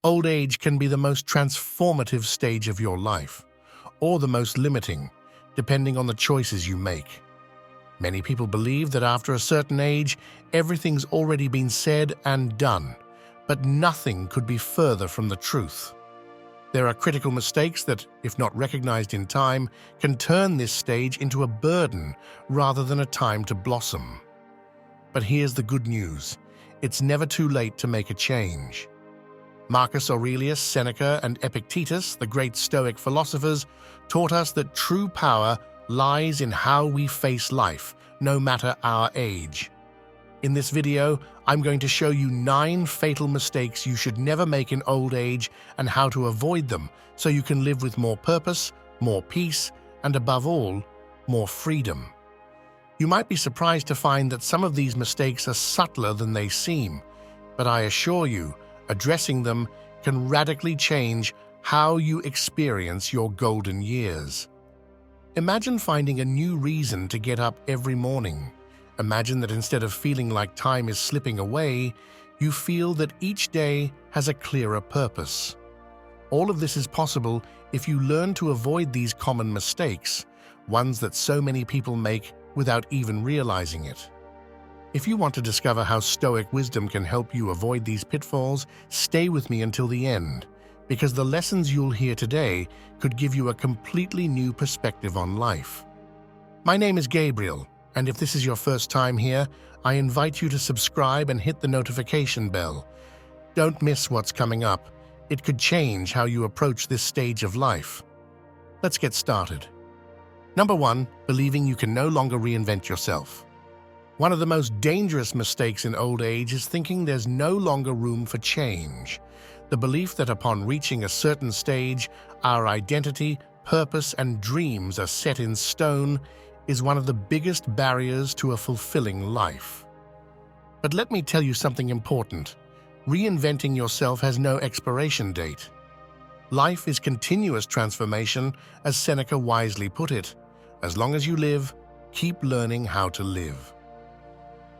Old age can be the most transformative stage of your life, or the most limiting, depending on the choices you make. Many people believe that after a certain age, everything's already been said and done, but nothing could be further from the truth. There are critical mistakes that, if not recognized in time, can turn this stage into a burden rather than a time to blossom. But here's the good news. It's never too late to make a change. Marcus Aurelius, Seneca, and Epictetus, the great Stoic philosophers, taught us that true power lies in how we face life, no matter our age. In this video, I'm going to show you 9 fatal mistakes you should never make in old age and how to avoid them so you can live with more purpose, more peace, and above all, more freedom. You might be surprised to find that some of these mistakes are subtler than they seem, but I assure you, addressing them can radically change how you experience your golden years. Imagine finding a new reason to get up every morning. Imagine that instead of feeling like time is slipping away, you feel that each day has a clearer purpose. All of this is possible if you learn to avoid these common mistakes, ones that so many people make without even realizing it. If you want to discover how Stoic wisdom can help you avoid these pitfalls, stay with me until the end, because the lessons you'll hear today could give you a completely new perspective on life. My name is Gabriel, and if this is your first time here, I invite you to subscribe and hit the notification bell. Don't miss what's coming up. It could change how you approach this stage of life. Let's get started. Number 1, believing you can no longer reinvent yourself. One of the most dangerous mistakes in old age is thinking there's no longer room for change. The belief that upon reaching a certain stage, our identity, purpose, and dreams are set in stone is one of the biggest barriers to a fulfilling life. But let me tell you something important. Reinventing yourself has no expiration date. Life is continuous transformation, as Seneca wisely put it. As long as you live, keep learning how to live.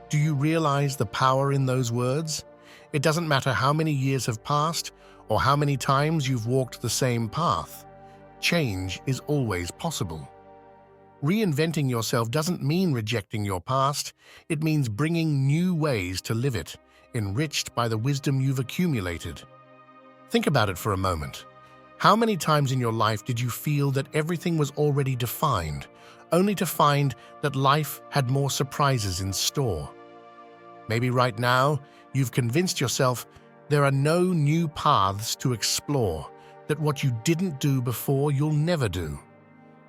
Do you realize the power in those words? It doesn't matter how many years have passed or how many times you've walked the same path. Change is always possible. Reinventing yourself doesn't mean rejecting your past. It means bringing new ways to live it, enriched by the wisdom you've accumulated. Think about it for a moment. How many times in your life did you feel that everything was already defined, only to find that life had more surprises in store? Maybe right now, you've convinced yourself there are no new paths to explore, that what you didn't do before you'll never do.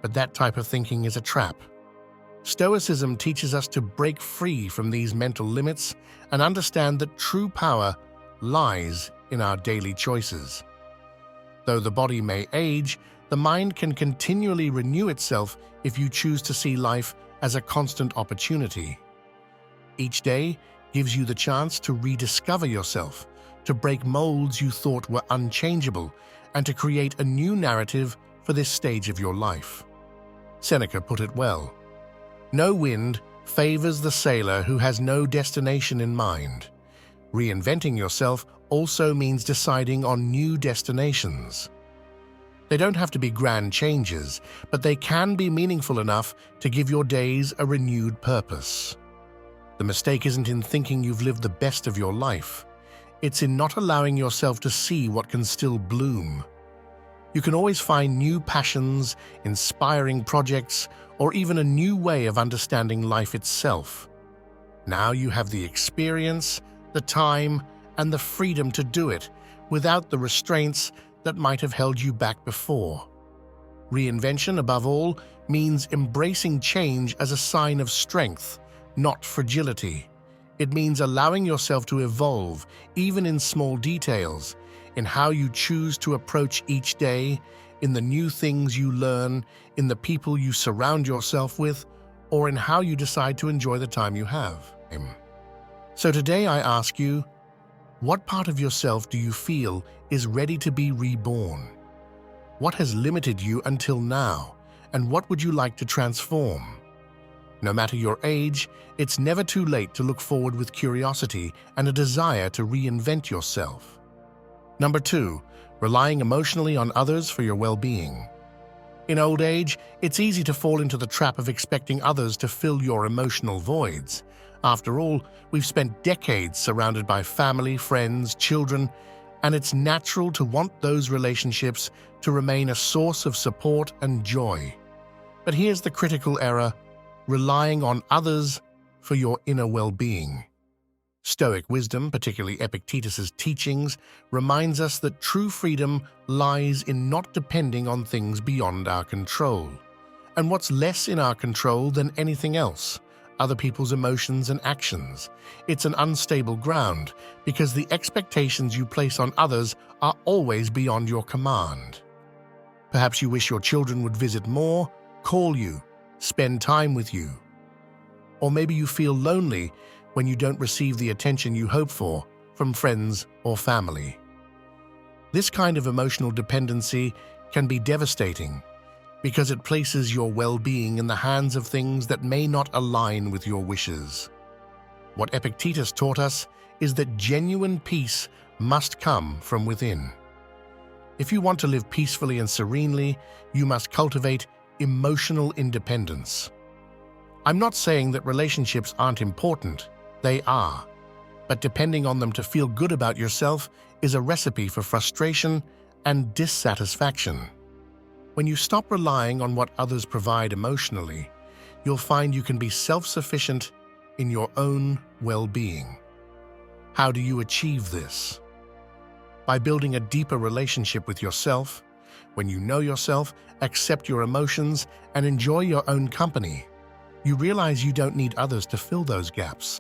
But that type of thinking is a trap. Stoicism teaches us to break free from these mental limits and understand that true power lies in our daily choices. Though the body may age, the mind can continually renew itself if you choose to see life as a constant opportunity. Each day gives you the chance to rediscover yourself, to break molds you thought were unchangeable, and to create a new narrative for this stage of your life. Seneca put it well. No wind favors the sailor who has no destination in mind. Reinventing yourself also means deciding on new destinations. They don't have to be grand changes, but they can be meaningful enough to give your days a renewed purpose. The mistake isn't in thinking you've lived the best of your life. It's in not allowing yourself to see what can still bloom. You can always find new passions, inspiring projects, or even a new way of understanding life itself. Now you have the experience, the time, and the freedom to do it without the restraints that might have held you back before. Reinvention, above all, means embracing change as a sign of strength, not fragility. It means allowing yourself to evolve, even in small details, in how you choose to approach each day, in the new things you learn, in the people you surround yourself with, or in how you decide to enjoy the time you have. So today I ask you, what part of yourself do you feel is ready to be reborn? What has limited you until now, and what would you like to transform? No matter your age, it's never too late to look forward with curiosity and a desire to reinvent yourself. Number 2, relying emotionally on others for your well-being. In old age, it's easy to fall into the trap of expecting others to fill your emotional voids. After all, we've spent decades surrounded by family, friends, children, and it's natural to want those relationships to remain a source of support and joy. But here's the critical error: relying on others for your inner well-being. Stoic wisdom, particularly Epictetus's teachings, reminds us that true freedom lies in not depending on things beyond our control. And what's less in our control than anything else? Other people's emotions and actions. It's an unstable ground because the expectations you place on others are always beyond your command. Perhaps you wish your children would visit more, call you, spend time with you. Or maybe you feel lonely when you don't receive the attention you hope for from friends or family. This kind of emotional dependency can be devastating because it places your well-being in the hands of things that may not align with your wishes. What Epictetus taught us is that genuine peace must come from within. If you want to live peacefully and serenely, you must cultivate emotional independence. I'm not saying that relationships aren't important. They are. But depending on them to feel good about yourself is a recipe for frustration and dissatisfaction. When you stop relying on what others provide emotionally, you'll find you can be self-sufficient in your own well-being. How do you achieve this? By building a deeper relationship with yourself. When you know yourself, accept your emotions, and enjoy your own company, you realize you don't need others to fill those gaps.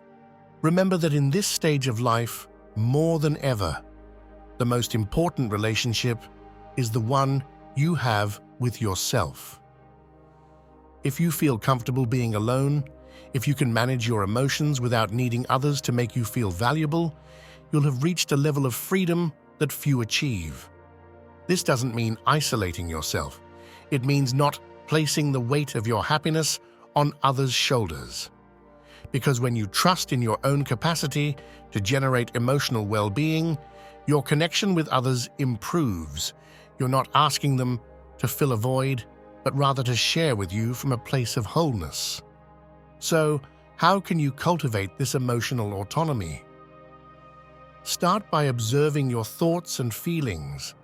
Remember that in this stage of life, more than ever, the most important relationship is the one you have with yourself. If you feel comfortable being alone, if you can manage your emotions without needing others to make you feel valuable, you'll have reached a level of freedom that few achieve. This doesn't mean isolating yourself. It means not placing the weight of your happiness on others' shoulders. Because when you trust in your own capacity to generate emotional well-being, your connection with others improves. You're not asking them to fill a void, but rather to share with you from a place of wholeness. So, how can you cultivate this emotional autonomy? Start by observing your thoughts and feelings.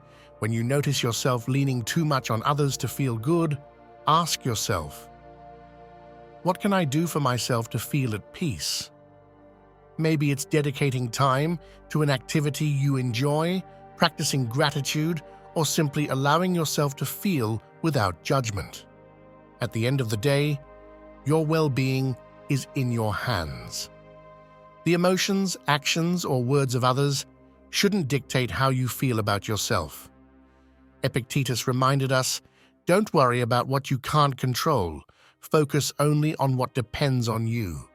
When you notice yourself leaning too much on others to feel good, ask yourself, what can I do for myself to feel at peace? Maybe it's dedicating time to an activity you enjoy, practicing gratitude, or simply allowing yourself to feel without judgment. At the end of the day, your well-being is in your hands. The emotions, actions, or words of others shouldn't dictate how you feel about yourself. Epictetus reminded us, don't worry about what you can't control. Focus only on what depends on you.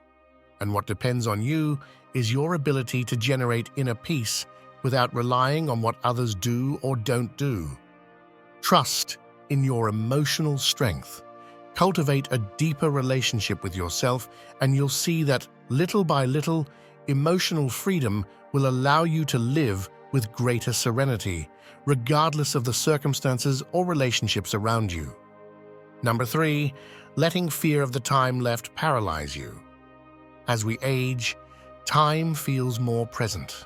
And what depends on you is your ability to generate inner peace without relying on what others do or don't do. Trust in your emotional strength. Cultivate a deeper relationship with yourself, and you'll see that, little by little, emotional freedom will allow you to live with greater serenity, regardless of the circumstances or relationships around you. Number 3, letting fear of the time left paralyze you. As we age, time feels more present.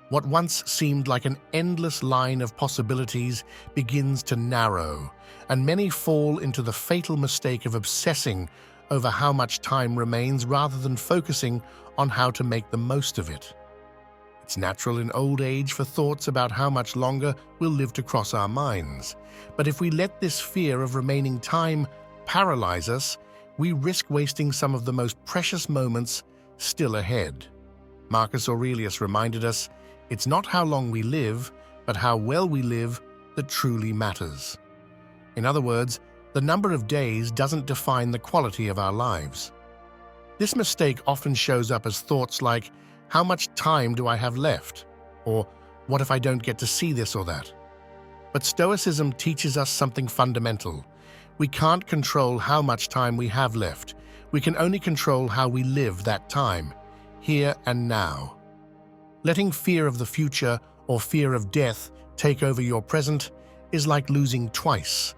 What once seemed like an endless line of possibilities begins to narrow, and many fall into the fatal mistake of obsessing over how much time remains rather than focusing on how to make the most of it. It's natural in old age for thoughts about how much longer we'll live to cross our minds. But if we let this fear of remaining time paralyze us, we risk wasting some of the most precious moments still ahead. Marcus Aurelius reminded us, it's not how long we live, but how well we live that truly matters. In other words, the number of days doesn't define the quality of our lives. This mistake often shows up as thoughts like, how much time do I have left? Or, what if I don't get to see this or that? But Stoicism teaches us something fundamental. We can't control how much time we have left. We can only control how we live that time, here and now. Letting fear of the future or fear of death take over your present is like losing twice.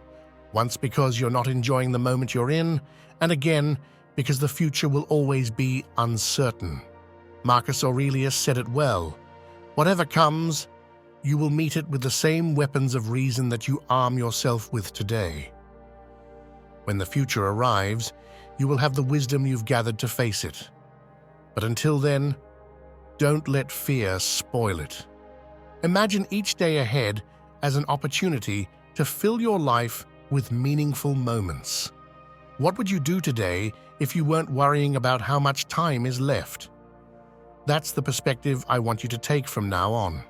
Once because you're not enjoying the moment you're in, and again because the future will always be uncertain. Marcus Aurelius said it well, "Whatever comes, you will meet it with the same weapons of reason that you arm yourself with today." When the future arrives, you will have the wisdom you've gathered to face it. But until then, don't let fear spoil it. Imagine each day ahead as an opportunity to fill your life with meaningful moments. What would you do today if you weren't worrying about how much time is left? That's the perspective I want you to take from now on.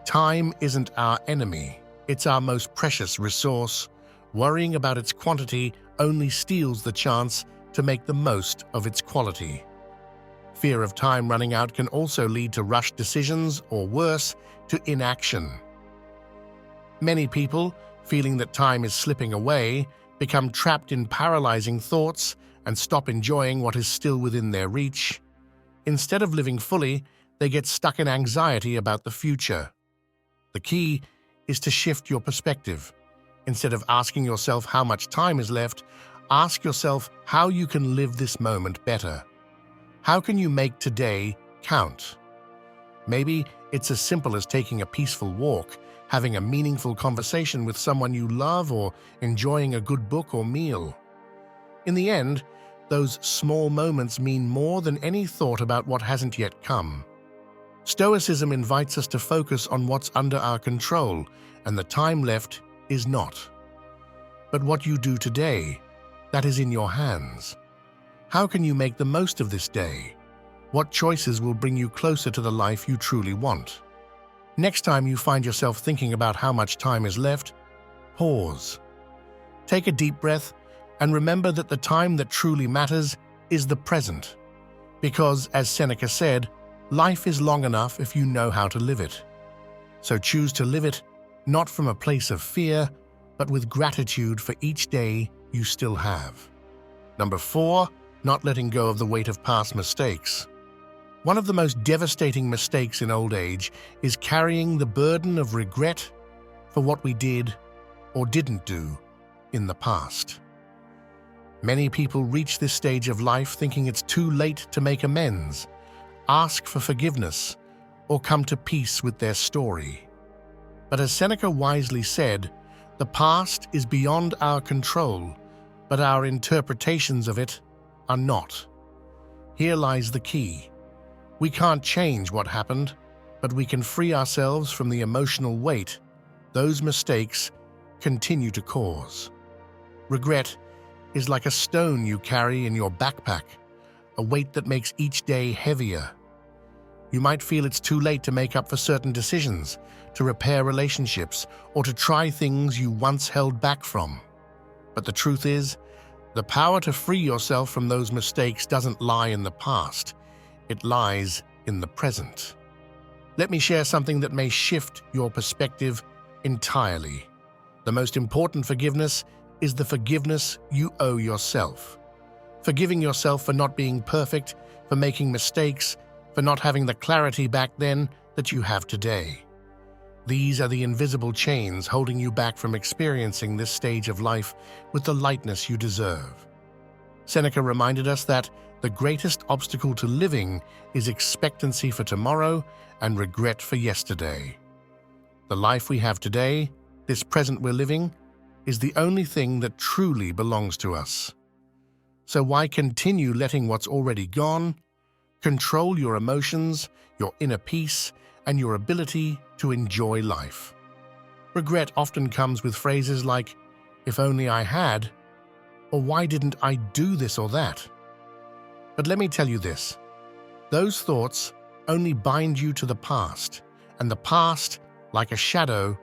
Time isn't our enemy, it's our most precious resource. Worrying about its quantity only steals the chance to make the most of its quality. Fear of time running out can also lead to rushed decisions, or worse, to inaction. Many people, feeling that time is slipping away, become trapped in paralyzing thoughts and stop enjoying what is still within their reach. Instead of living fully, they get stuck in anxiety about the future. The key is to shift your perspective. Instead of asking yourself how much time is left, ask yourself how you can live this moment better. How can you make today count? Maybe it's as simple as taking a peaceful walk, having a meaningful conversation with someone you love, or enjoying a good book or meal. In the end, those small moments mean more than any thought about what hasn't yet come. Stoicism invites us to focus on what's under our control, and the time left is not. But what you do today, that is in your hands. How can you make the most of this day? What choices will bring you closer to the life you truly want? Next time you find yourself thinking about how much time is left, pause. Take a deep breath and remember that the time that truly matters is the present. Because, as Seneca said, life is long enough if you know how to live it. So choose to live it not from a place of fear, but with gratitude for each day you still have. Number 4, not letting go of the weight of past mistakes. One of the most devastating mistakes in old age is carrying the burden of regret for what we did or didn't do in the past. Many people reach this stage of life thinking it's too late to make amends, ask for forgiveness, or come to peace with their story. But as Seneca wisely said, the past is beyond our control, but our interpretations of it are not. Here lies the key. We can't change what happened, but we can free ourselves from the emotional weight those mistakes continue to cause. Regret is like a stone you carry in your backpack, a weight that makes each day heavier. You might feel it's too late to make up for certain decisions, to repair relationships, or to try things you once held back from. But the truth is, the power to free yourself from those mistakes doesn't lie in the past. It lies in the present. Let me share something that may shift your perspective entirely. The most important forgiveness is the forgiveness you owe yourself. Forgiving yourself for not being perfect, for making mistakes, for not having the clarity back then that you have today. These are the invisible chains holding you back from experiencing this stage of life with the lightness you deserve. Seneca reminded us that the greatest obstacle to living is expectancy for tomorrow and regret for yesterday. The life we have today, this present we're living, is the only thing that truly belongs to us. So why continue letting what's already gone control your emotions, your inner peace, and your ability to enjoy life? Regret often comes with phrases like, "If only I had," or "Why didn't I do this or that?" But let me tell you this, those thoughts only bind you to the past, and the past, like a shadow,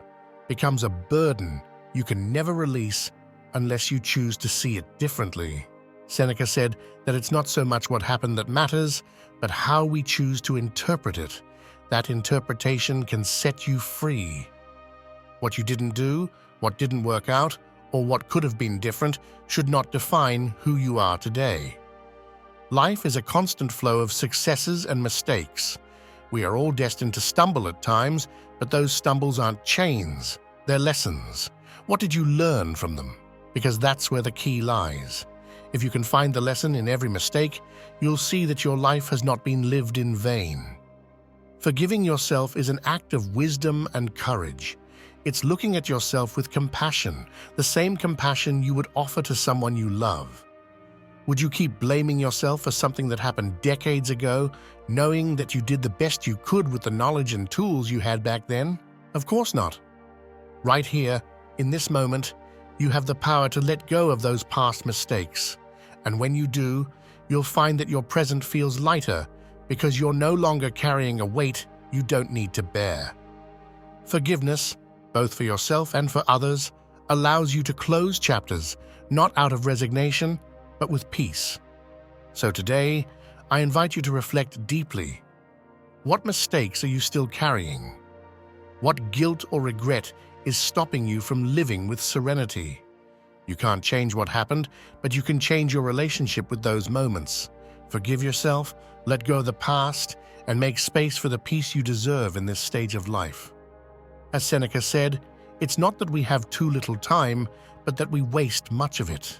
becomes a burden you can never release unless you choose to see it differently. Seneca said that it's not so much what happened that matters, but how we choose to interpret it. That interpretation can set you free. What you didn't do, what didn't work out, or what could have been different should not define who you are today. Life is a constant flow of successes and mistakes. We are all destined to stumble at times, but those stumbles aren't chains, they're lessons. What did you learn from them? Because that's where the key lies. If you can find the lesson in every mistake, you'll see that your life has not been lived in vain. Forgiving yourself is an act of wisdom and courage. It's looking at yourself with compassion, the same compassion you would offer to someone you love. Would you keep blaming yourself for something that happened decades ago, knowing that you did the best you could with the knowledge and tools you had back then? Of course not. Right here, in this moment, you have the power to let go of those past mistakes. And when you do, you'll find that your present feels lighter because you're no longer carrying a weight you don't need to bear. Forgiveness, both for yourself and for others, allows you to close chapters, not out of resignation, but with peace. So today, I invite you to reflect deeply. What mistakes are you still carrying? What guilt or regret is stopping you from living with serenity? You can't change what happened, but you can change your relationship with those moments. Forgive yourself, let go of the past, and make space for the peace you deserve in this stage of life. As Seneca said, it's not that we have too little time, but that we waste much of it.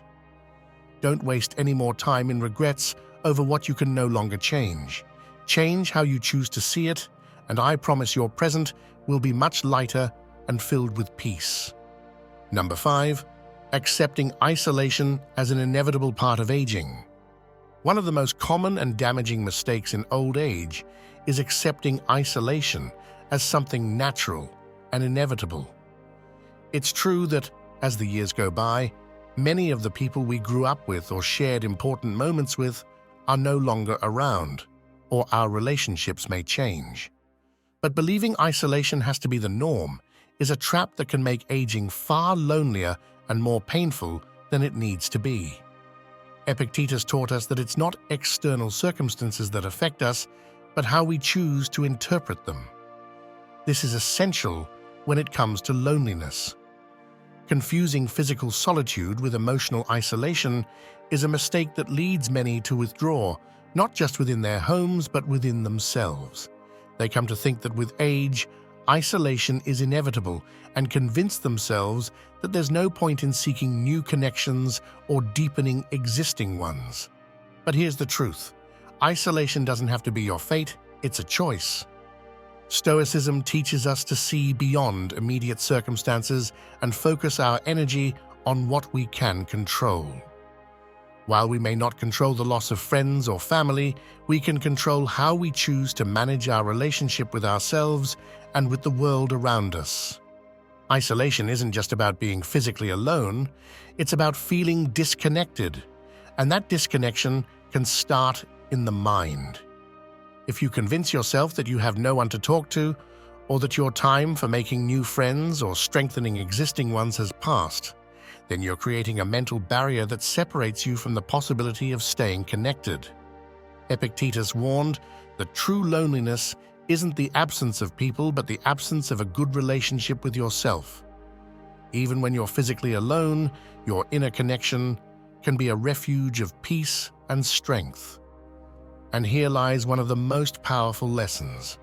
Don't waste any more time in regrets over what you can no longer change. Change how you choose to see it, and I promise your present will be much lighter and filled with peace. Number 5, accepting isolation as an inevitable part of aging. One of the most common and damaging mistakes in old age is accepting isolation as something natural and inevitable. It's true that, as the years go by, many of the people we grew up with or shared important moments with are no longer around, or our relationships may change. But believing isolation has to be the norm is a trap that can make aging far lonelier and more painful than it needs to be. Epictetus taught us that it's not external circumstances that affect us, but how we choose to interpret them. This is essential when it comes to loneliness. Confusing physical solitude with emotional isolation is a mistake that leads many to withdraw, not just within their homes, but within themselves. They come to think that with age, isolation is inevitable and convince themselves that there's no point in seeking new connections or deepening existing ones. But here's the truth. Isolation doesn't have to be your fate, it's a choice. Stoicism teaches us to see beyond immediate circumstances and focus our energy on what we can control. While we may not control the loss of friends or family, we can control how we choose to manage our relationship with ourselves and with the world around us. Isolation isn't just about being physically alone, it's about feeling disconnected, and that disconnection can start in the mind. If you convince yourself that you have no one to talk to, or that your time for making new friends or strengthening existing ones has passed, then you're creating a mental barrier that separates you from the possibility of staying connected. Epictetus warned that true loneliness isn't the absence of people, but the absence of a good relationship with yourself. Even when you're physically alone, your inner connection can be a refuge of peace and strength. And here lies one of the most powerful lessons.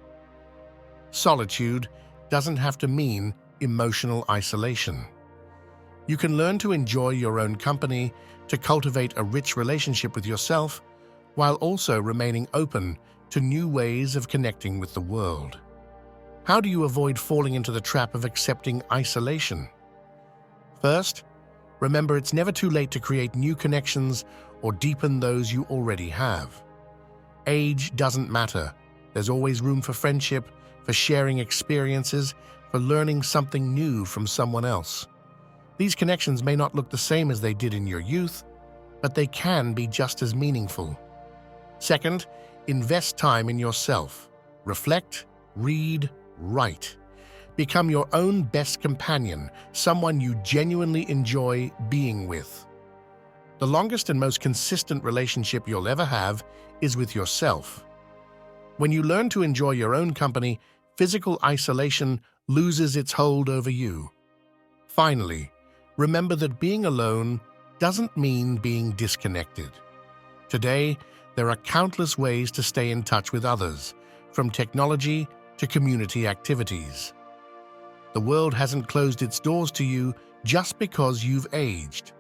Solitude doesn't have to mean emotional isolation. You can learn to enjoy your own company, to cultivate a rich relationship with yourself, while also remaining open to new ways of connecting with the world. How do you avoid falling into the trap of accepting isolation? First, remember it's never too late to create new connections or deepen those you already have. Age doesn't matter. There's always room for friendship, for sharing experiences, for learning something new from someone else. These connections may not look the same as they did in your youth, but they can be just as meaningful. Second, invest time in yourself. Reflect, read, write. Become your own best companion, someone you genuinely enjoy being with. The longest and most consistent relationship you'll ever have is with yourself. When you learn to enjoy your own company, physical isolation loses its hold over you. Finally, remember that being alone doesn't mean being disconnected. Today, there are countless ways to stay in touch with others, from technology to community activities. The world hasn't closed its doors to you just because you've aged.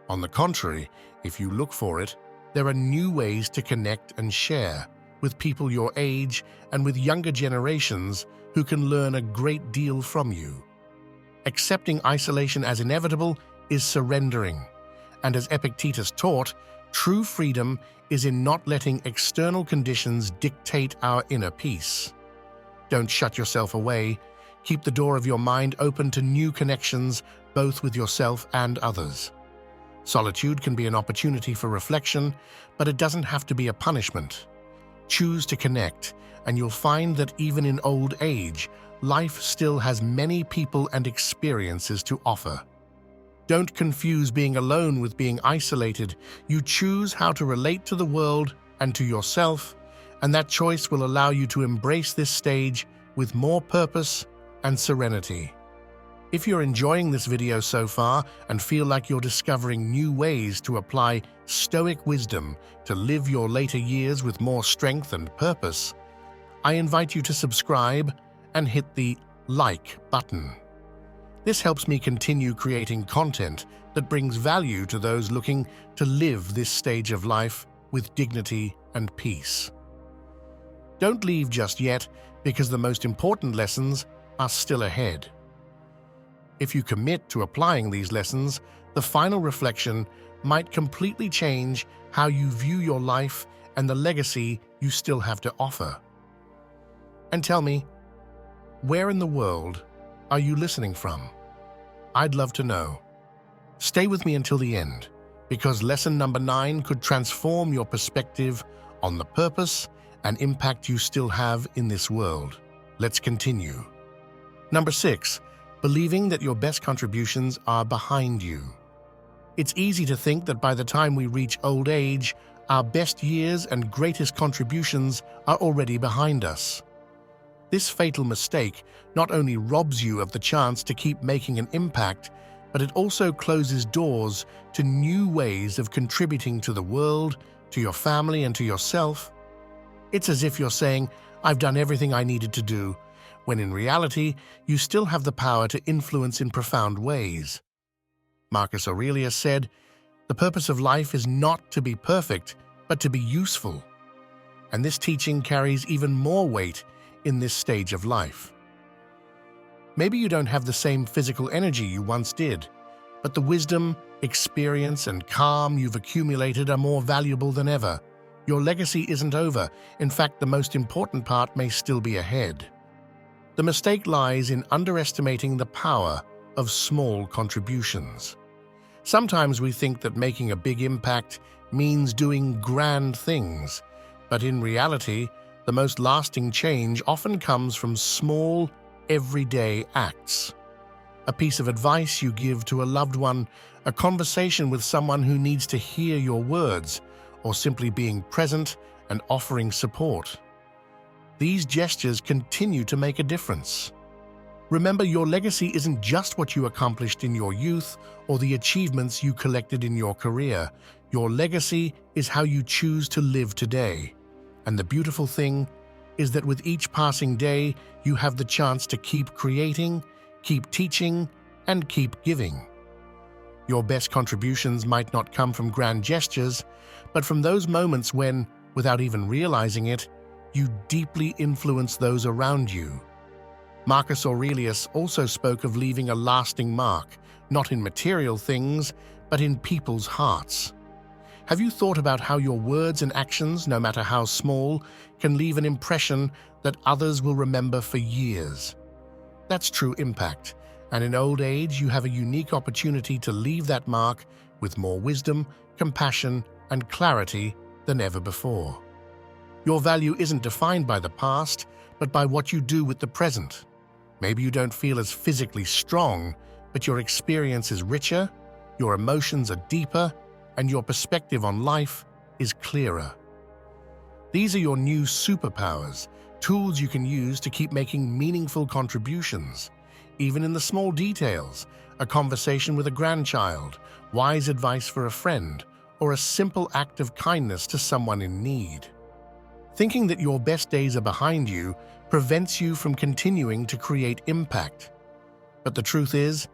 On the contrary, if you look for it, there are new ways to connect and share with people your age and with younger generations who can learn a great deal from you. Accepting isolation as inevitable is surrendering, and as Epictetus taught, true freedom is in not letting external conditions dictate our inner peace. Don't shut yourself away. Keep the door of your mind open to new connections, both with yourself and others. Solitude can be an opportunity for reflection, but it doesn't have to be a punishment. Choose to connect, and you'll find that even in old age, life still has many people and experiences to offer. Don't confuse being alone with being isolated. You choose how to relate to the world and to yourself, and that choice will allow you to embrace this stage with more purpose and serenity. If you're enjoying this video so far and feel like you're discovering new ways to apply Stoic wisdom to live your later years with more strength and purpose, I invite you to subscribe and hit the like button. This helps me continue creating content that brings value to those looking to live this stage of life with dignity and peace. Don't leave just yet, because the most important lessons are still ahead. If you commit to applying these lessons, the final reflection might completely change how you view your life and the legacy you still have to offer. And tell me, where in the world are you listening from? I'd love to know. Stay with me until the end, because lesson number 9 could transform your perspective on the purpose and impact you still have in this world. Let's continue. Number 6. Believing that your best contributions are behind you. It's easy to think that by the time we reach old age, our best years and greatest contributions are already behind us. This fatal mistake not only robs you of the chance to keep making an impact, but it also closes doors to new ways of contributing to the world, to your family, and to yourself. It's as if you're saying, "I've done everything I needed to do," when in reality, you still have the power to influence in profound ways. Marcus Aurelius said, "The purpose of life is not to be perfect, but to be useful." And this teaching carries even more weight in this stage of life. Maybe you don't have the same physical energy you once did, but the wisdom, experience, and calm you've accumulated are more valuable than ever. Your legacy isn't over. In fact, the most important part may still be ahead. The mistake lies in underestimating the power of small contributions. Sometimes we think that making a big impact means doing grand things, but in reality, the most lasting change often comes from small, everyday acts. A piece of advice you give to a loved one, a conversation with someone who needs to hear your words, or simply being present and offering support. These gestures continue to make a difference. Remember, your legacy isn't just what you accomplished in your youth or the achievements you collected in your career. Your legacy is how you choose to live today. And the beautiful thing is that with each passing day, you have the chance to keep creating, keep teaching, and keep giving. Your best contributions might not come from grand gestures, but from those moments when, without even realizing it, you deeply influence those around you. Marcus Aurelius also spoke of leaving a lasting mark, not in material things, but in people's hearts. Have you thought about how your words and actions, no matter how small, can leave an impression that others will remember for years? That's true impact, and in old age you have a unique opportunity to leave that mark with more wisdom, compassion, and clarity than ever before. Your value isn't defined by the past, but by what you do with the present. Maybe you don't feel as physically strong, but your experience is richer, your emotions are deeper, and your perspective on life is clearer. These are your new superpowers, tools you can use to keep making meaningful contributions, even in the small details, a conversation with a grandchild, wise advice for a friend, or a simple act of kindness to someone in need. Thinking that your best days are behind you prevents you from continuing to create impact. But the truth is,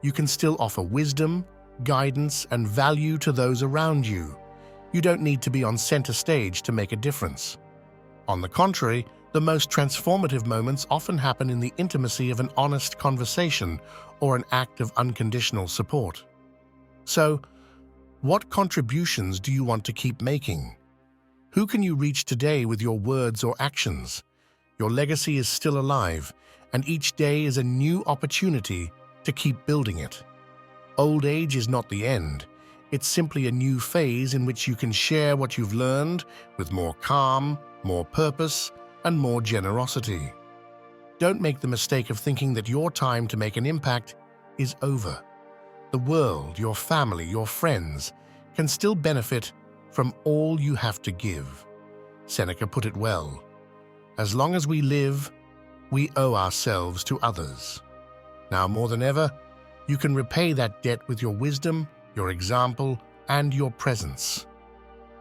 you can still offer wisdom, guidance, and value to those around you. You don't need to be on center stage to make a difference. On the contrary, the most transformative moments often happen in the intimacy of an honest conversation or an act of unconditional support. So, what contributions do you want to keep making? Who can you reach today with your words or actions? Your legacy is still alive, and each day is a new opportunity to keep building it. Old age is not the end. It's simply a new phase in which you can share what you've learned with more calm, more purpose, and more generosity. Don't make the mistake of thinking that your time to make an impact is over. The world, your family, your friends can still benefit from all you have to give. Seneca put it well. As long as we live, we owe ourselves to others. Now more than ever, you can repay that debt with your wisdom, your example, and your presence.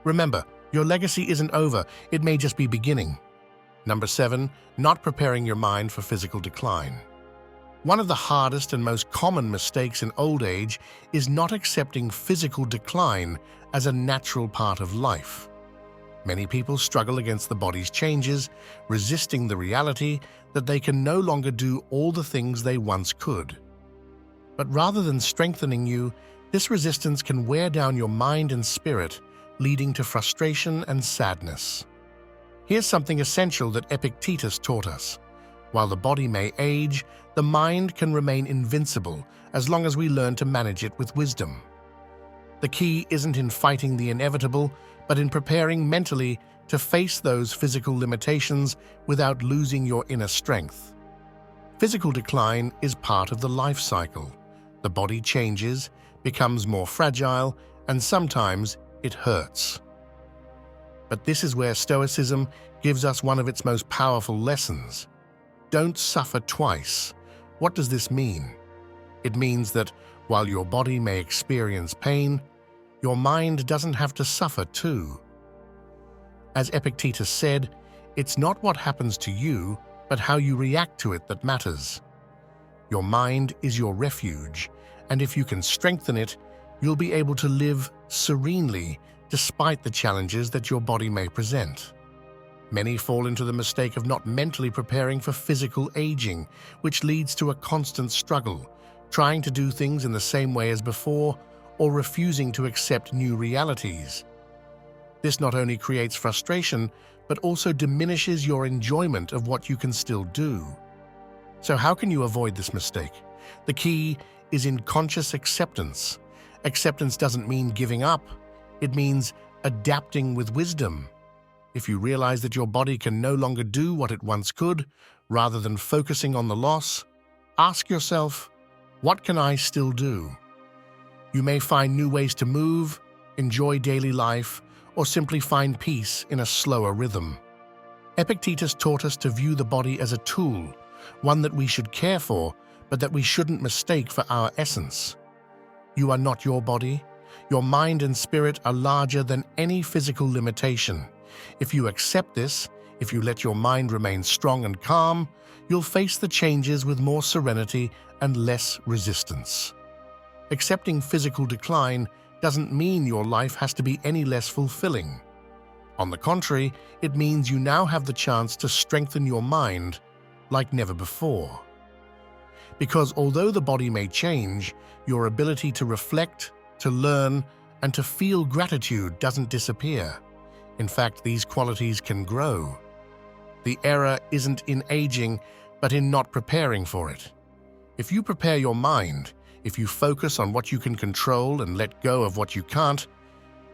Remember, your legacy isn't over, it may just be beginning. Number 7, not preparing your mind for physical decline. One of the hardest and most common mistakes in old age is not accepting physical decline as a natural part of life. Many people struggle against the body's changes, resisting the reality that they can no longer do all the things they once could. But rather than strengthening you, this resistance can wear down your mind and spirit, leading to frustration and sadness. Here's something essential that Epictetus taught us. While the body may age, the mind can remain invincible as long as we learn to manage it with wisdom. The key isn't in fighting the inevitable, but in preparing mentally to face those physical limitations without losing your inner strength. Physical decline is part of the life cycle. The body changes, becomes more fragile, and sometimes it hurts. But this is where Stoicism gives us one of its most powerful lessons. Don't suffer twice. What does this mean? It means that while your body may experience pain, your mind doesn't have to suffer too. As Epictetus said, it's not what happens to you, but how you react to it that matters. Your mind is your refuge, and if you can strengthen it, you'll be able to live serenely despite the challenges that your body may present. Many fall into the mistake of not mentally preparing for physical aging, which leads to a constant struggle, trying to do things in the same way as before or refusing to accept new realities. This not only creates frustration, but also diminishes your enjoyment of what you can still do. So how can you avoid this mistake? The key is in conscious acceptance. Acceptance doesn't mean giving up. It means adapting with wisdom. If you realize that your body can no longer do what it once could, rather than focusing on the loss, ask yourself, what can I still do? You may find new ways to move, enjoy daily life, or simply find peace in a slower rhythm. Epictetus taught us to view the body as a tool, one that we should care for, but that we shouldn't mistake for our essence. You are not your body. Your mind and spirit are larger than any physical limitation. If you accept this, if you let your mind remain strong and calm, you'll face the changes with more serenity and less resistance. Accepting physical decline doesn't mean your life has to be any less fulfilling. On the contrary, it means you now have the chance to strengthen your mind like never before. Because although the body may change, your ability to reflect, to learn, and to feel gratitude doesn't disappear. In fact, these qualities can grow. The error isn't in aging, but in not preparing for it. If you prepare your mind, if you focus on what you can control and let go of what you can't,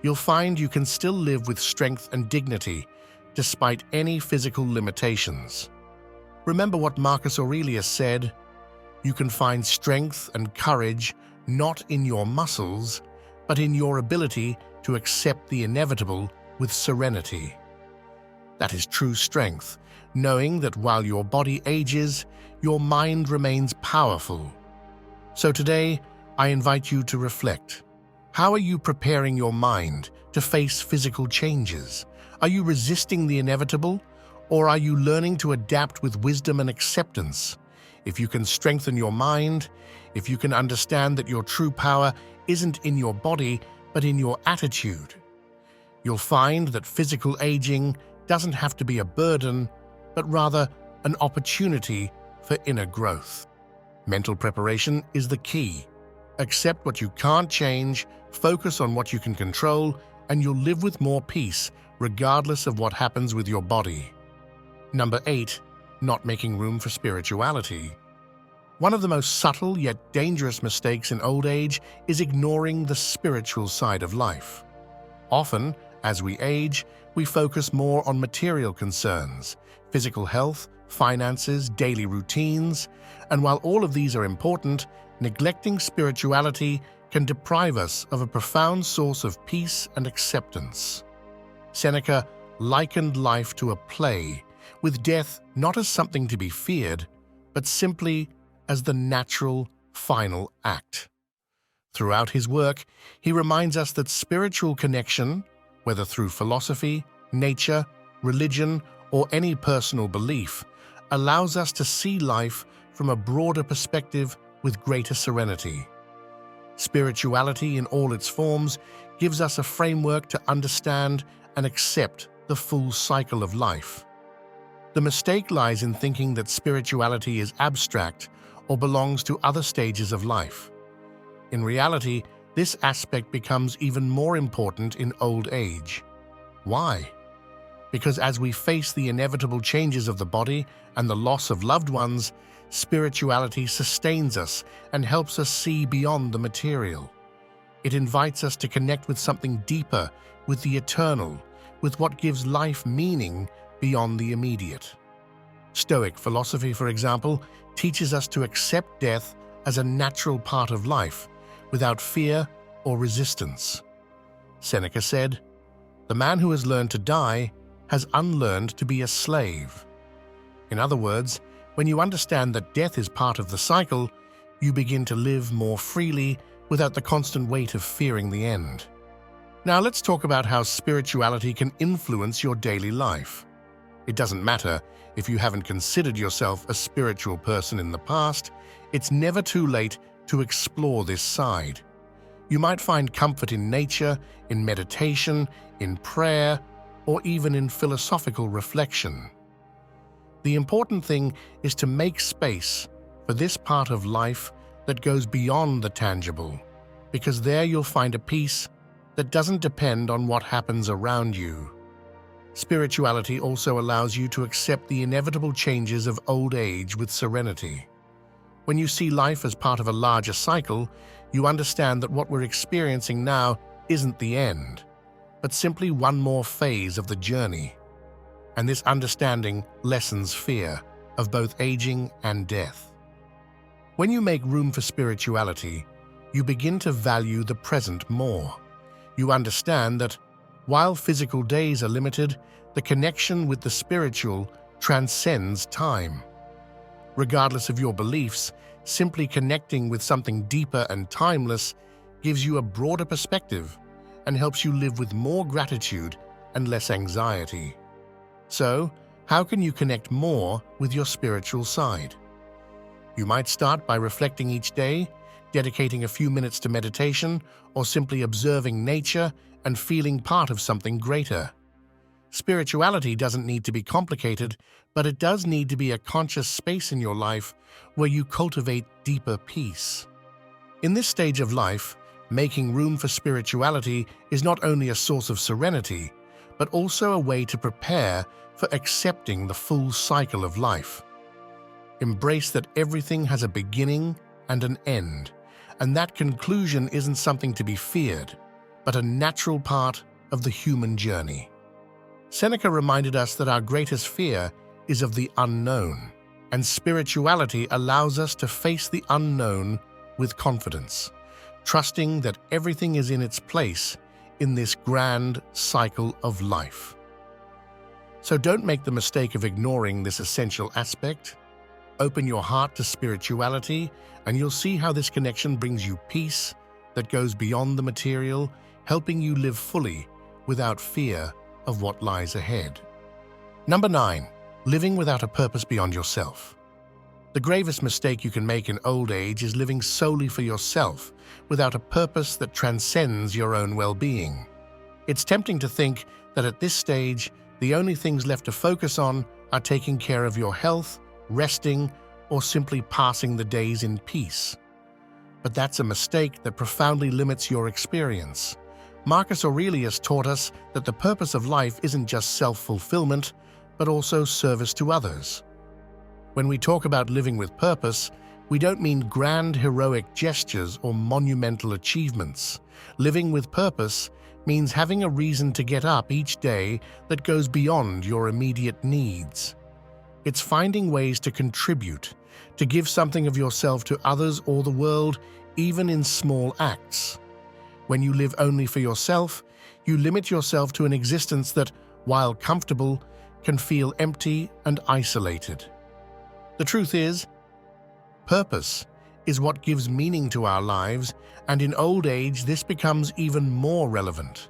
you'll find you can still live with strength and dignity despite any physical limitations. Remember what Marcus Aurelius said, "You can find strength and courage not in your muscles, but in your ability to accept the inevitable with serenity." That is true strength, knowing that while your body ages, your mind remains powerful. So today, I invite you to reflect. How are you preparing your mind to face physical changes? Are you resisting the inevitable, or are you learning to adapt with wisdom and acceptance? If you can strengthen your mind, if you can understand that your true power isn't in your body, but in your attitude, you'll find that physical aging doesn't have to be a burden, but rather an opportunity for inner growth. Mental preparation is the key. Accept what you can't change, focus on what you can control, and you'll live with more peace, regardless of what happens with your body. Number 8. Not making room for spirituality. One of the most subtle yet dangerous mistakes in old age is ignoring the spiritual side of life. Often, as we age, we focus more on material concerns, physical health, finances, daily routines, and while all of these are important, neglecting spirituality can deprive us of a profound source of peace and acceptance. Seneca likened life to a play, with death not as something to be feared, but simply as the natural, final act. Throughout his work, he reminds us that spiritual connection, whether through philosophy, nature, religion, or any personal belief, allows us to see life from a broader perspective with greater serenity. Spirituality in all its forms gives us a framework to understand and accept the full cycle of life. The mistake lies in thinking that spirituality is abstract or belongs to other stages of life. In reality, this aspect becomes even more important in old age. Why? Because as we face the inevitable changes of the body and the loss of loved ones, spirituality sustains us and helps us see beyond the material. It invites us to connect with something deeper, with the eternal, with what gives life meaning beyond the immediate. Stoic philosophy, for example, teaches us to accept death as a natural part of life, without fear or resistance. Seneca said, "The man who has learned to die has unlearned to be a slave." In other words, when you understand that death is part of the cycle, you begin to live more freely without the constant weight of fearing the end. Now let's talk about how spirituality can influence your daily life. It doesn't matter if you haven't considered yourself a spiritual person in the past, it's never too late to explore this side. You might find comfort in nature, in meditation, in prayer, or even in philosophical reflection. The important thing is to make space for this part of life that goes beyond the tangible, because there you'll find a peace that doesn't depend on what happens around you. Spirituality also allows you to accept the inevitable changes of old age with serenity. When you see life as part of a larger cycle, you understand that what we're experiencing now isn't the end, but simply one more phase of the journey. And this understanding lessens fear of both aging and death. When you make room for spirituality, you begin to value the present more. You understand that while physical days are limited, the connection with the spiritual transcends time. Regardless of your beliefs, simply connecting with something deeper and timeless gives you a broader perspective and helps you live with more gratitude and less anxiety. So, how can you connect more with your spiritual side? You might start by reflecting each day, dedicating a few minutes to meditation, or simply observing nature and feeling part of something greater. Spirituality doesn't need to be complicated, but it does need to be a conscious space in your life where you cultivate deeper peace. In this stage of life, making room for spirituality is not only a source of serenity, but also a way to prepare for accepting the full cycle of life. Embrace that everything has a beginning and an end, and that conclusion isn't something to be feared, but a natural part of the human journey. Seneca reminded us that our greatest fear is of the unknown, and spirituality allows us to face the unknown with confidence, trusting that everything is in its place in this grand cycle of life. So don't make the mistake of ignoring this essential aspect. Open your heart to spirituality, and you'll see how this connection brings you peace that goes beyond the material, helping you live fully without fear of what lies ahead. Number 9. Living without a purpose beyond yourself. The gravest mistake you can make in old age is living solely for yourself, without a purpose that transcends your own well-being. It's tempting to think that at this stage, the only things left to focus on are taking care of your health, resting, or simply passing the days in peace. But that's a mistake that profoundly limits your experience. Marcus Aurelius taught us that the purpose of life isn't just self-fulfillment, but also service to others. When we talk about living with purpose, we don't mean grand heroic gestures or monumental achievements. Living with purpose means having a reason to get up each day that goes beyond your immediate needs. It's finding ways to contribute, to give something of yourself to others or the world, even in small acts. When you live only for yourself, you limit yourself to an existence that, while comfortable, can feel empty and isolated. The truth is, purpose is what gives meaning to our lives, and in old age this becomes even more relevant.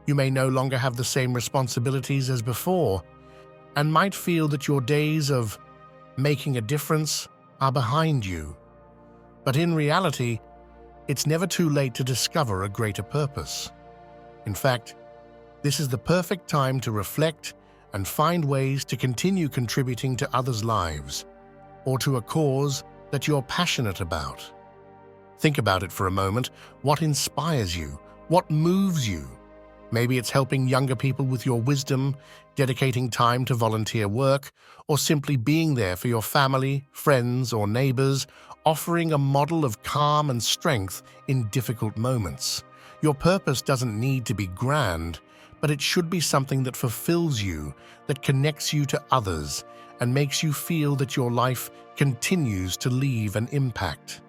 You may no longer have the same responsibilities as before, and might feel that your days of making a difference are behind you. But in reality, it's never too late to discover a greater purpose. In fact, this is the perfect time to reflect and find ways to continue contributing to others' lives, or to a cause that you're passionate about. Think about it for a moment. What inspires you? What moves you? Maybe it's helping younger people with your wisdom, dedicating time to volunteer work, or simply being there for your family, friends, or neighbors, offering a model of calm and strength in difficult moments. Your purpose doesn't need to be grand, but it should be something that fulfills you, that connects you to others, and makes you feel that your life continues to leave an impact.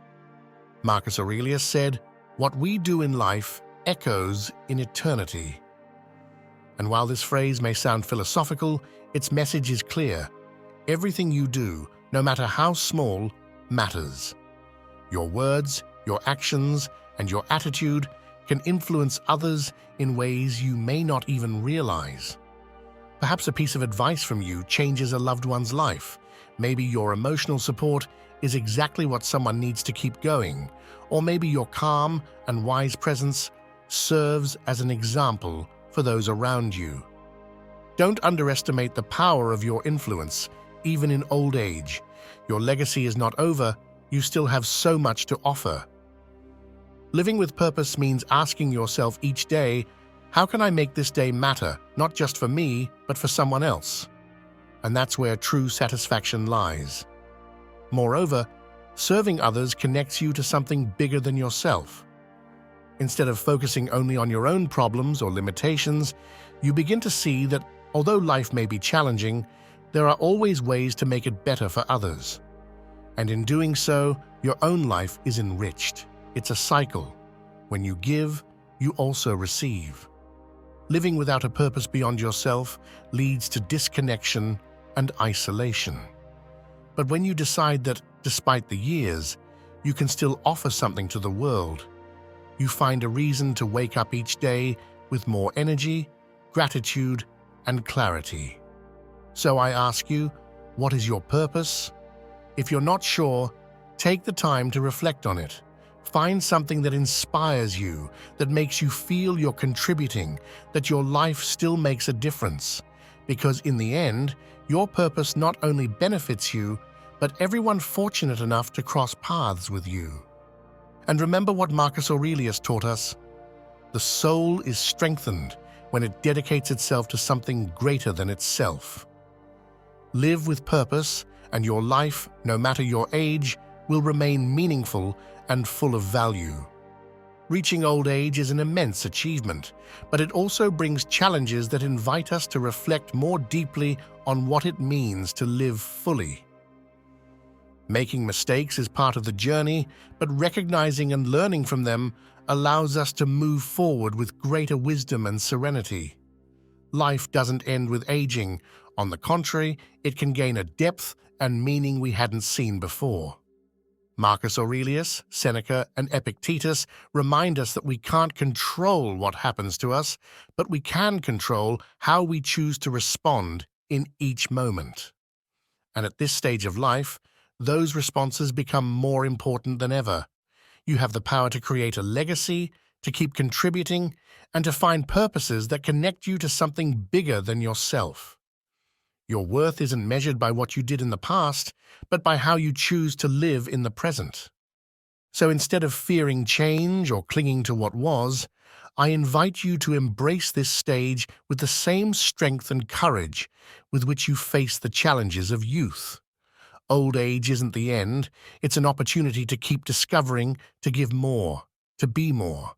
Marcus Aurelius said, "What we do in life echoes in eternity." And while this phrase may sound philosophical, its message is clear. Everything you do, no matter how small, matters. Your words, your actions, and your attitude can influence others in ways you may not even realize. Perhaps a piece of advice from you changes a loved one's life. Maybe your emotional support is exactly what someone needs to keep going, or maybe your calm and wise presence serves as an example for those around you. Don't underestimate the power of your influence, even in old age. Your legacy is not over, you still have so much to offer. Living with purpose means asking yourself each day, how can I make this day matter, not just for me, but for someone else? And that's where true satisfaction lies. Moreover, serving others connects you to something bigger than yourself. Instead of focusing only on your own problems or limitations, you begin to see that although life may be challenging, there are always ways to make it better for others. And in doing so, your own life is enriched. It's a cycle. When you give, you also receive. Living without a purpose beyond yourself leads to disconnection and isolation. But when you decide that, despite the years, you can still offer something to the world, you find a reason to wake up each day with more energy, gratitude, and clarity. So I ask you, what is your purpose? If you're not sure, take the time to reflect on it. Find something that inspires you, that makes you feel you're contributing, that your life still makes a difference. Because in the end, your purpose not only benefits you, but everyone fortunate enough to cross paths with you. And remember what Marcus Aurelius taught us: the soul is strengthened when it dedicates itself to something greater than itself. Live with purpose, and your life, no matter your age, will remain meaningful and full of value. Reaching old age is an immense achievement, but it also brings challenges that invite us to reflect more deeply on what it means to live fully. Making mistakes is part of the journey, but recognizing and learning from them allows us to move forward with greater wisdom and serenity. Life doesn't end with aging. On the contrary, it can gain a depth and meaning we hadn't seen before. Marcus Aurelius, Seneca, and Epictetus remind us that we can't control what happens to us, but we can control how we choose to respond in each moment. And at this stage of life, those responses become more important than ever. You have the power to create a legacy, to keep contributing, and to find purposes that connect you to something bigger than yourself. Your worth isn't measured by what you did in the past, but by how you choose to live in the present. So instead of fearing change or clinging to what was, I invite you to embrace this stage with the same strength and courage with which you face the challenges of youth. Old age isn't the end, it's an opportunity to keep discovering, to give more, to be more.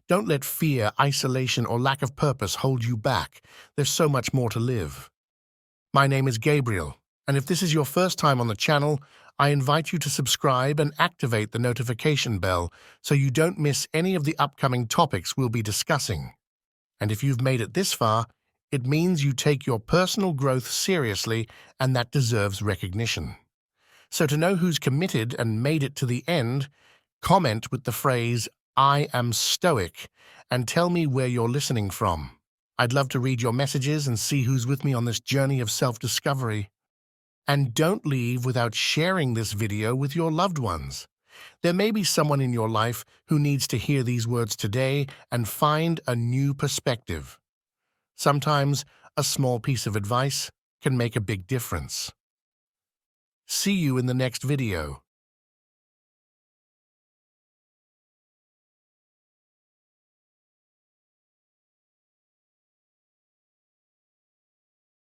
Don't let fear, isolation, or lack of purpose hold you back. There's so much more to live. My name is Gabriel, and if this is your first time on the channel, I invite you to subscribe and activate the notification bell so you don't miss any of the upcoming topics we'll be discussing. And if you've made it this far, it means you take your personal growth seriously, and that deserves recognition. So to know who's committed and made it to the end, comment with the phrase, "I am Stoic," and tell me where you're listening from. I'd love to read your messages and see who's with me on this journey of self-discovery. And don't leave without sharing this video with your loved ones. There may be someone in your life who needs to hear these words today and find a new perspective. Sometimes a small piece of advice can make a big difference. See you in the next video.